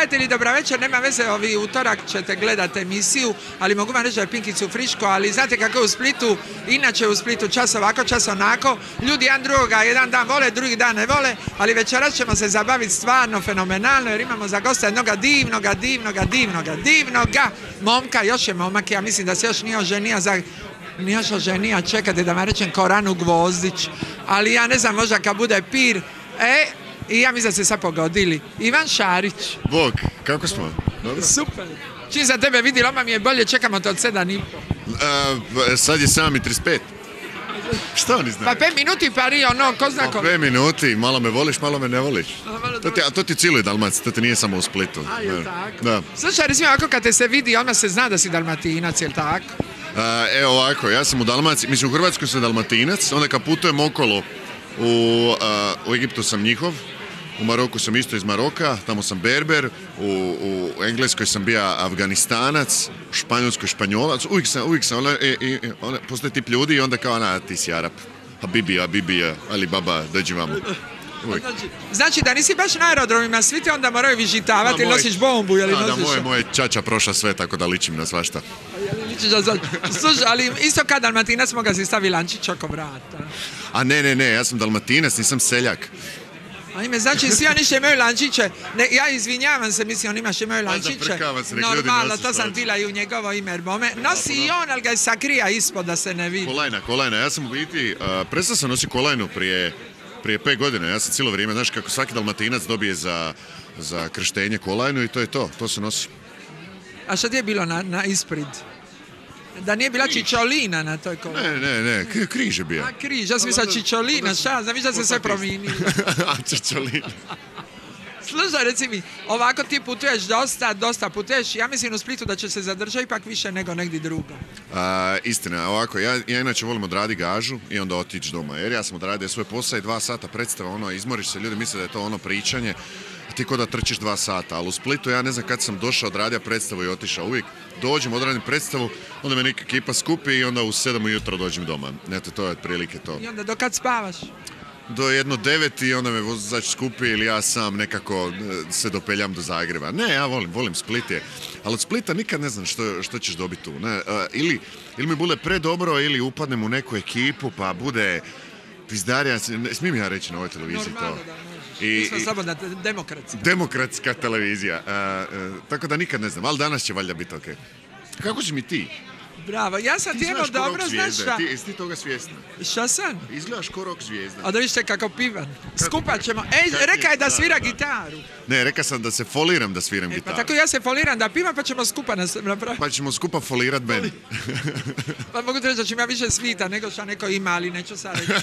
prijatelji, dobra večer, nema veze, ovi utorak ćete gledati emisiju, ali mogu vam reći da je Pinkicu friško, ali znate kako je u Splitu, inače u Splitu čas ovako, čas onako, ljudi jedan drugoga jedan dan vole, drugi dan ne vole, ali večeras ćemo se zabaviti stvarno fenomenalno jer imamo za gosta jednoga divnoga momka, još je momak, ja mislim da se još nije oženija, čekajte da vam rečem Koranu Gvozdić, ali ja ne znam, možda kad bude pir, i ja mislim da se sad pogodili. Ivan Šarić. Bog, kako smo? Dobro? Super. Čim sam tebe vidi, loma mi je bolje, čekamo te od 7:30. Sad je 7:35. Šta oni znaju? Pa 5 minuti pari, ono, ko zna ko... 5 minuti, malo me voliš, malo me ne voliš. A to ti cijeloj Dalmaciji, to ti nije samo u Splitu. A, je tako? Da. Slušaj, recimo ovako kad te se vidi, odmah se zna da si Dalmatinac, jel tako? Evo ovako, ja sam u Dalmaciji, mislim u Hrvatskoj sam Dalmatinac, onda kad putujem okolo u Egiptu sam njihov, u Maroku sam isto iz Maroka, tamo sam Berber, u Engleskoj sam bio Afganistanac, u Španjolskoj Španjolac, uvijek sam, postoje tip ljudi i onda kao, ti si Arap, Habibi, Ali Baba, dođi vamo. Znači da nisi baš na aerodromima, svi ti onda moraju vižitavati ili nosiš bombu, ili nosiš... Da, moje čača prošla sve, tako da ličim na svašta. Slušaj, ali isto kad Dalmatinac moga si stavi lančić oko vrata. A ne, ja sam Dalmatinac, nisam seljak. A ime, znači svi oni što imaju lančiće, ja izvinjavam se, mislim, on ima što imaju lančiće. Normalno, to sam tila i u njegovo ime, jer bome. Nosi i on, ali ga sakrija ispod da se ne vidi. Kolajna, ja sam u biti, prestao sam nositi kolajnu prije 5 godina, ja sam cijelo vrijeme, znaš kako svaki Dalmatinac dobije za krštenje kolajnu i to je to se nosi. A šta ti je bilo na ispred? Da nije bila čičolina na toj kolajni? Ne, križ je bio. A križ, ja sam mislila čičolina, šta? Znam da se sve promijenilo. A čičolina. Slušaj, reci mi, ovako ti putuješ dosta putuješ, ja mislim u Splitu da će se zadržati ipak više nego negdje drugo. Istina, ovako, ja inače volim odraditi gažu i onda otići doma, jer ja sam odradio svoj posao i 2 sata predstava, izmoriš se, ljudi misle da je to pričanje, ti ko da trčiš 2 sata, ali u Splitu ja ne znam kad sam došao, odradio predstavu i otišao, uvijek dođem, odradim predstavu, onda me neka ekipa skupi i onda u 7 ujutro dođem doma, eto, to je otprilike to. I onda do kad spavaš? Do 1:09 i onda me vozač skupi ili ja sam nekako se dopeljam do Zagreba. Ne, ja volim Split ali od Splita nikad ne znam što ćeš dobiti tu. Ne? Ili mi bude predobro ili upadnem u neku ekipu pa bude pizdarija, smijem ja reći na ovoj televiziji normalno, to. Da, mi smo slobodna, demokratska televizija. Tako da nikad ne znam, ali danas će valjda biti okej. Kako će mi ti? Bravo, ja sam ti evo dobro, znaš šta? Jesi ti toga svjesna? Šta sam? Izgledaš ko rock zvijezda. A da vište kako pivan. Skupa ćemo. Rekao je da svira gitaru. Ne, rekao sam da se foliram da sviram gitaru. Pa tako ja se foliram da pivam pa ćemo skupa napraviti. Pa ćemo skupa folirat band. Pa mogu ti reći da ću ja više svita nego što neko ima, ali neću sad reći.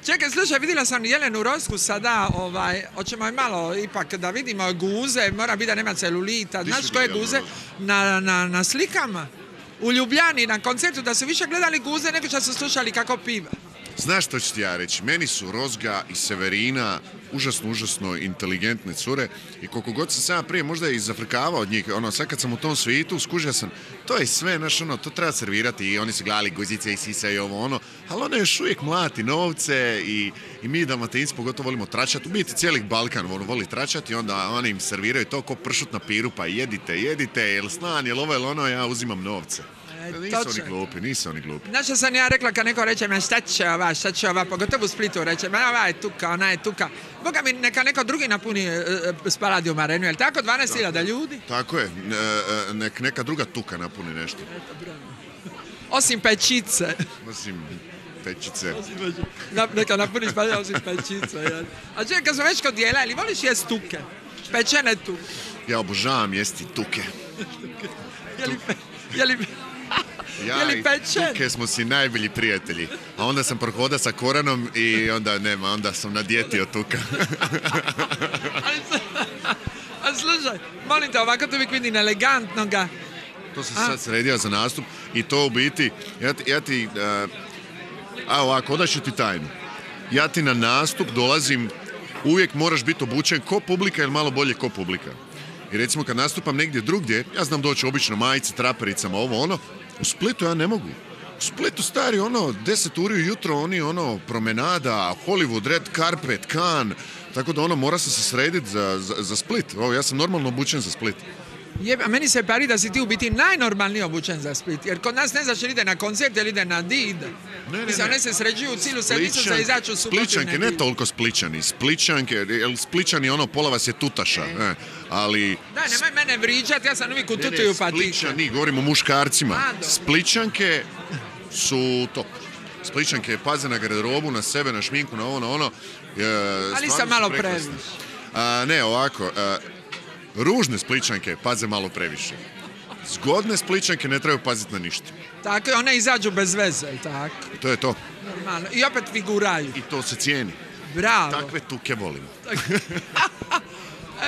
Čekaj, slušaj, vidjela sam Jelenu Rosku sada, hoćemo je malo ipak da vidimo guze, mora biti da nema celulita. Znaš koje guze? Na slikama. U Ljubljani na koncertu da su više gledali guze nego što su slušali kako piva. Znaš što ću ti ja reći? Meni su Rozga i Severina užasno inteligentne cure i koliko god sam ja prije možda i zafrkavao od njih, sad kad sam u tom svijetu skužio sam, to je sve, to treba servirati i oni su gledali guzice i sisa i ali ona još uvijek mlati novce i mi Dalmatinci pogotovo volimo tračati, u biti cijelih Balkan voli tračati i onda oni im serviraju to ko pršut na piru, pa jedite, jel slan, jel ovo, jel ono, ja uzimam novce. Nisu oni glupi. Znaš što sam ja rekla kad neko reče me šta će ova, pogotovo u Splitu reče, ova je tuka, ona je tuka. Boga mi neka neko drugi napuni Spaladium arenu, je li tako? 12.000 ljudi? Tako je, neka druga tuka napuni nešto. Osim pečice. Neka napuni Spaladium osim pečice. A čekaj, kad smo već kod jela, ili voliš jest tuke? Pečene tuke. Ja obožavam jesti tuke. Je li Ja i tuke smo si najbolji prijatelji. A onda sam prohoda sa Koranom i onda sam na dijeti od tuka. A slušaj, molim te, ovako to uvijek vidim elegantnoga. To sam sad sredio za nastup i to u biti, ovako, odaću ti tajnu. Ja ti na nastup dolazim, uvijek moraš biti obučen ko publika ili malo bolje ko publika. I recimo kad nastupam negdje drugdje, ja znam doći obično majice, trapericama, u Splitu ja ne mogu. U Splitu stari 10 uri ujutro, promenada, Hollywood, Red Carpet, Cannes, Tako da mora se srediti za Split. Ja sam normalno obučen za Split. A meni se pari da si ti u biti najnormalniji obučen za Split, jer kod nas ne znaš ili ide na koncert ili ide na did. Mislim, one se sređuju cilu sedmicu za izaći u subotu. Spličanke, ne toliko Spličani. Spličanke, jer Spličani pola vas je tutaša. Ali... Daj, nemoj mene vriđati, ja sam uvijek u tutuju patike. Spličani, govorimo o muškarcima. Spličanke su top. Spličanke paze na garderobu, na sebe, na šminku, na ono. Ali sam malo previše. Ne, ovako... Ružne Spličanke paze malo previše. Zgodne Spličanke ne trebaju paziti na ništa. Tako je, one izađu bez veze, tako? To je to. Normalno. I opet figuraju. I to se cijeni. Bravo. Takve tuke volim.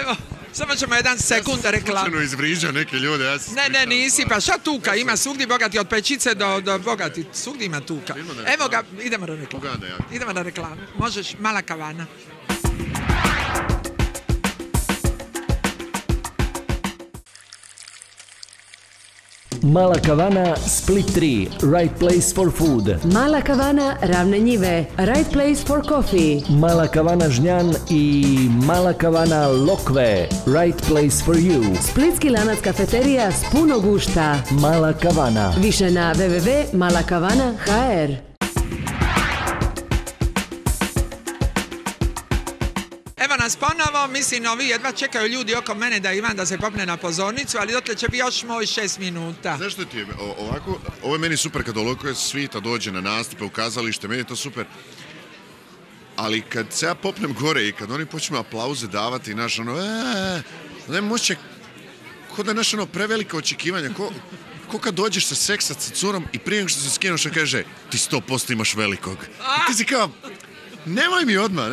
Evo, samo ćemo jedan sekund reklamu. Ja sam slučajno izvriđao neke ljude. Ne, nisi, pa šta tuka? Ima svugdje bogati, od pečice do bogati. Svugdje ima tuka. Evo ga, idemo na reklamu. Idemo na reklamu. Možeš, Mala Kavana. Mala Kavana, Split 3, right place for food. Mala Kavana, Ravne Njive, right place for coffee. Mala Kavana Žnjan i Mala Kavana Lokve, right place for you. Splitski lanac kafeterija s puno gušta. Mala Kavana. Više na www.malakavana.hr. Evo nas ponovo, mislim, ovi jedva čekaju ljudi oko mene da Ivan da se popne na pozornicu, ali dotle će biti još moj 6 minuta. Znaš što ti je ovako? Ovo je meni super kad ovoliko svita dođe na nastupe u kazalište, meni je to super. Ali kad se ja popnem gore i kad oni počnu aplauze davati, naš ne moće, ko da naš prevelika očekivanja, ko kad dođeš sa seksa sa curom i prije što se skinuš i kaže ti 100% imaš velikog. I ti si kao, nemoj mi odmah,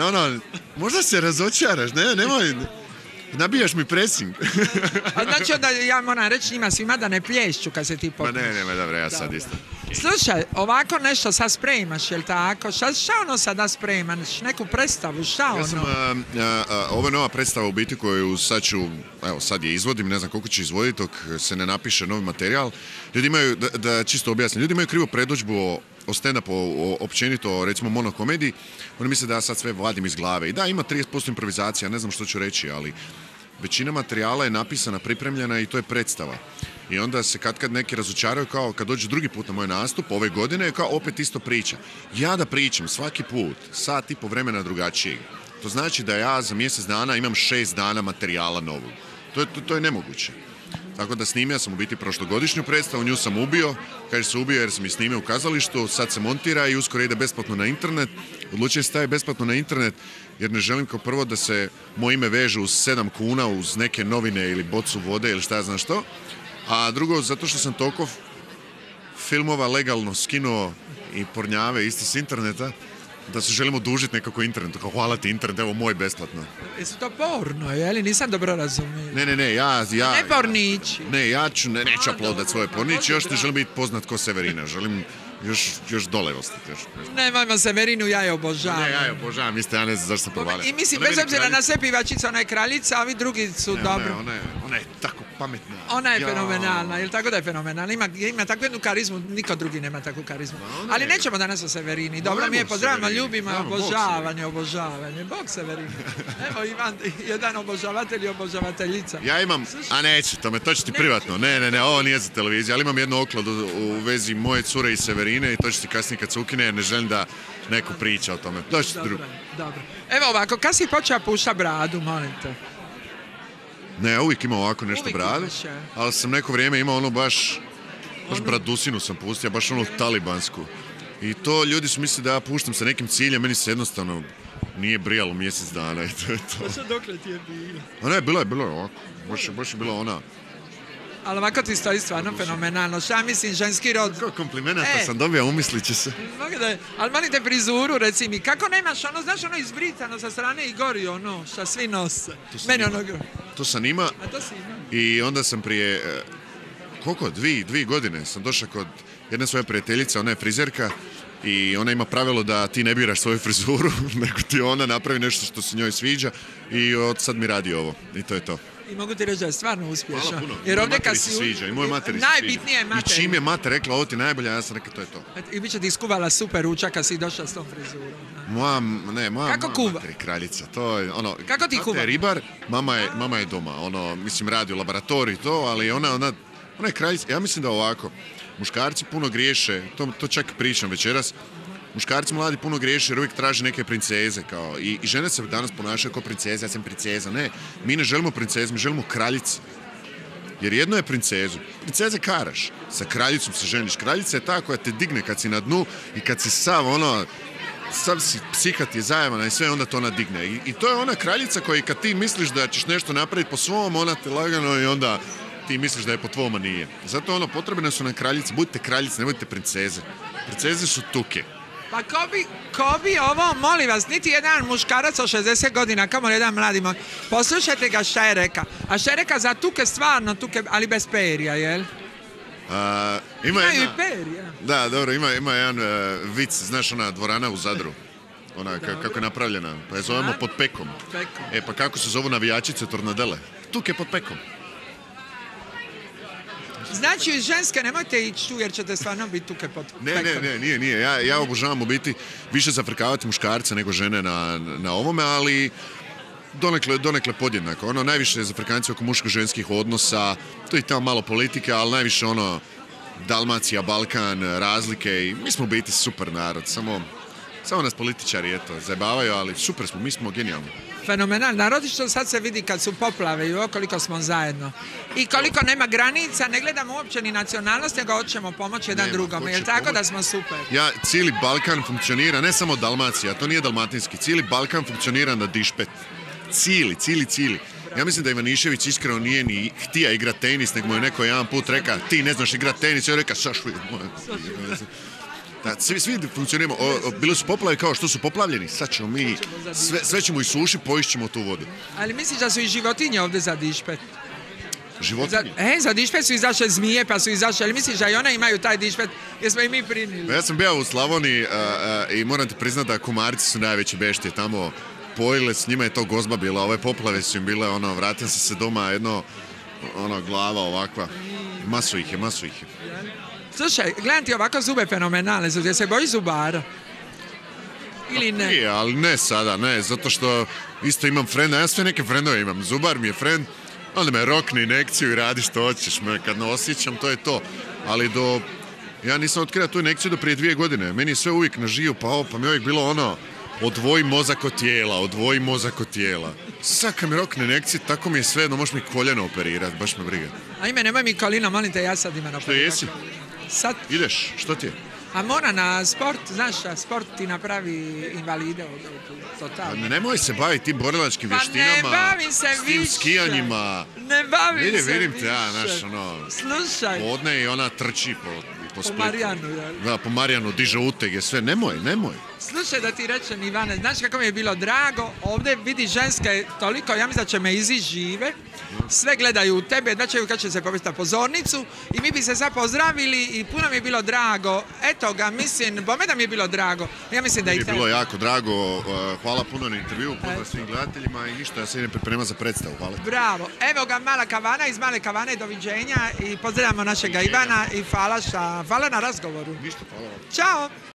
možda se razočaraš, nemoj, nabijaš mi pressing. Znači onda ja moram reći njima svima da ne plješću kad se ti popneš. Ma ne, dobro, ja sad isto. Slušaj, ovako nešto sad spremaš, jel tako? Šta sada spremaš? Neku predstavu, ovo je nova predstava u biti koju sad je izvodim, ne znam koliko ću izvoditi dok se ne napiše novi materijal. Ljudi imaju, da čisto objasnim, ljudi imaju krivu predodžbu o stand-upu, općenito, recimo monokomediji. Oni misle da ja sad sve vadim iz glave. I da, ima 30% improvizacija, ne znam što ću reći, ali većina materijala je napisana, pripremljena i to je predstava. I onda se kad neki razočaraju kao kad dođe drugi put na moj nastup ove godine, kao opet isto priča. Ja da pričam svaki put, sat i po vremena drugačijeg. To znači da ja za mjesec dana imam 6 dana materijala novog. To je nemoguće. Tako da snimio sam u biti prošlogodišnju predstavu, nju sam ubio, kaže se ubio jer sam je snimio u kazalištu, sad se montira i uskoro ide besplatno na internet. Odlučio se staje besplatno na internet jer ne želim kao prvo da se moje ime veže uz 7 kuna, uz neke novine ili bocu vode ili šta ja znam što. A drugo, zato što sam toliko filmova legalno skinuo i pornjave isto s interneta, da se želimo dužiti nekako internetu. Kao hvala ti internet, evo moj besplatno. Jesu to porno, jeli? Nisam dobro razumio. Ne, ja... Ne pornići. Ne, ja neću uploadat svoje pornići, još ne želim biti poznat ko Severina. Želim još dole ostati. Nemojmo Severinu, ja je obožavam. Ne, ja je obožavam, isto ja ne znam zašto sam provalio. I mislim, bez obzira na sve pivačice, ona je kraljica, a ovi drugi su dobro. Ona je tako pametna. Ona je fenomenalna, jel tako da je fenomenalna? Ima takvu jednu karizmu, niko drugi nema takvu karizmu. Ali nećemo danas o Severini. Dobro mi je, pozdravljamo, ljubimo, obožavanje. Bog Severini. Evo Ivan, jedan obožavatelj i obožavateljica. Ja imam, a neću, to ću ti privatno. Ne, ovo nije za televiziju, ali imam jednu okladu u vezi moje cure i Severine i to ću ti kasnije kad se ukine, jer ne želim da neko priča o tome. Dobro. Evo ovako, kad si počeo pušta bradu, molim te? Ne, uvijek imam ovako nešto bradu, ali sam neko vrijeme imao baš bradusinu sam pustio, baš talibansku. I to ljudi su mislili da ja puštam sa nekim ciljem, meni se jednostavno nije brijalo mjesec dana i to je to. Pa sad dokle ti je bilo? A ne, bilo je ovako, baš je bila ona. Ali ovako ti stoji stvarno fenomenalno. Šta mislim, ženski rod? Kako komplimenata sam dobio, umislit će se. Ali molim te prizuru, reci mi, kako nemaš znaš izbritano sa strane i gori šta svi nose? Meni to sam ima. A to si ima. I onda sam prije, dvije godine sam došao kod jedne svoje prijateljice, ona je frizerka i ona ima pravilo da ti ne biraš svoju frizuru, nego ti ona napravi nešto što se njoj sviđa i od sad mi radi ovo. I to je to. I mogu ti reći da je stvarno uspješno. Hvala puno. Jer Moj ovdje kad materi se sviđa i moj materi se sviđa. najbitnije je materi. I čim je mater rekla ovo ti najbolje, ja sam rekao to je to. I bit će ti iskuvala super ručak kad si došla s tom frizurom. Moja Kako kuva? mater je kraljica. To je ono. Kako ti tata kuva? je ribar, mama je doma. Ono, mislim radi u laboratoriju to, ali ona je kraljica. Ja mislim da ovako. Muškarci puno griješe, to čak pričam večeras. Muškarci mladi puno griješe jer uvijek traže neke princeze kao i žene se danas ponašaju kao princeze, ja sam princeza. Ne, mi ne želimo princeze, mi želimo kraljice. Jer jedno je princezu. Princeze karaš. Sa kraljicom se ženiš. Kraljica je ta koja te digne kad si na dnu i kad si sav si psihat je zajemana i sve onda to ona digne. I to je ona kraljica koja kad ti misliš da ćeš nešto napraviti po svom, ona te lagano i onda ti misliš da je po tvoma nije. Zato potrebne su nam kraljice. Budite kraljice, ne budite princeze. Princeze su tuke. Pa ko bi ovo, molim vas, niti jedan muškarac od 60 godina, kamo jedan mladi moj, poslušajte ga šta je reka. A šta je reka za tuke stvarno, tuke, ali bez perja, jel? Imaju i perja. Da, dobro, ima jedan vic, znaš ona dvorana u Zadru, ona kako je napravljena, pa je zovemo pod pekom. Pa kako se zovu navijačice Tornadele? Tuke pod pekom. Znači, ženske, nemojte ići tu jer ćete stvarno biti tuke pod pekom. Ne, nije. Ja obožavam u biti više zafrkavati muškarce nego žene na ovome, ali donekle podjednako. Najviše je zafrkancija oko muško-ženskih odnosa, to je tamo malo politike, ali najviše Dalmacija, Balkan, razlike i mi smo u biti super narod, samo nas političari, zajebavaju, ali super smo, mi smo genijalni. Fenomenalno. Narodično sad se vidi kad su poplave i koliko smo zajedno. I koliko nema granica, ne gledamo uopće ni nacionalnost, nego hoćemo pomoći jedan drugom. Jer tako da smo super. Cijeli Balkan funkcionira, ne samo Dalmacija, to nije dalmatinski, cijeli Balkan funkcionira na dišpet. Cijeli. Ja mislim da Ivanišević iskreno nije ni htija igrat tenis, nego mu je neko jedan put reka ti ne znaš igrat tenis, ja reka Sašu. Da, svi funkcioniramo, bili su poplave kao što su poplavljeni, sad ćemo mi, sve ćemo isušiti, poišćemo tu vodu. Ali misliš da su i životinje ovdje za dišpet? Životinje? Za dišpet su izašle zmije, pa su izašle, ali misliš da i one imaju taj dišpet, jer smo i mi prinili? Ja sam bio u Slavoniji i moram ti priznati da komarci su najveće beštije tamo, pojile, s njima je to gozba bila, ove poplave su im bile, vratim se doma, glava ovakva, masu ih je. Slušaj, gledam ti ovako zube fenomenalne, jer se boji zubara? Ili ne? Nije, ali ne sada, ne, zato što isto imam frenda, ja sve neke frendove imam, zubar mi je frend, onda me rokne injekciju i radi što hoćeš, kad ne osjećam, to je to, ali ja nisam otkrio tu injekciju do prije 2 godine, meni je sve uvijek na žiju, pa mi je uvijek bilo odvoji mozak od tijela. Sad kad mi rokne injekcije, tako mi je sve, možeš mi koljeno operirati, baš me briga. A ime, nemoj mi kolina, molim te, ja sad imam operirati. Što jesi? Sad. Ideš, što ti je? A mora na sport, znaš, sport ti napravi invalide totalno. Nemoj se baviti tim borilačkim vještinama, ne bavim se s tim skijanjima. Ne bavim se vidim više. te, ja, Slušaj. Podne i ona trči po Splitu. Marijanu, jel? Da, po Marijanu, diže utege, sve, nemoj. Slušaj da ti rečem, Ivane, znaš kako mi je bilo drago, ovdje vidi ženske toliko, ja mislim da će me izići žive, sve gledaju u tebe, da će kad će se povesti na pozornicu i mi bi se sad pozdravili i puno mi je bilo drago, eto ga, mislim, bome da mi je bilo drago, ja mislim da i tebi. Mi je bilo jako drago, hvala puno na intervju, pozdrav svim gledateljima i ništa, ja se idem pripremati za predstavu, hvala. Bravo, evo ga Mala Kavana, iz Male Kavane, doviđenja i pozdravljamo našega Ivana i hvala na razgovoru. Ništa, hvala vam. Ćao!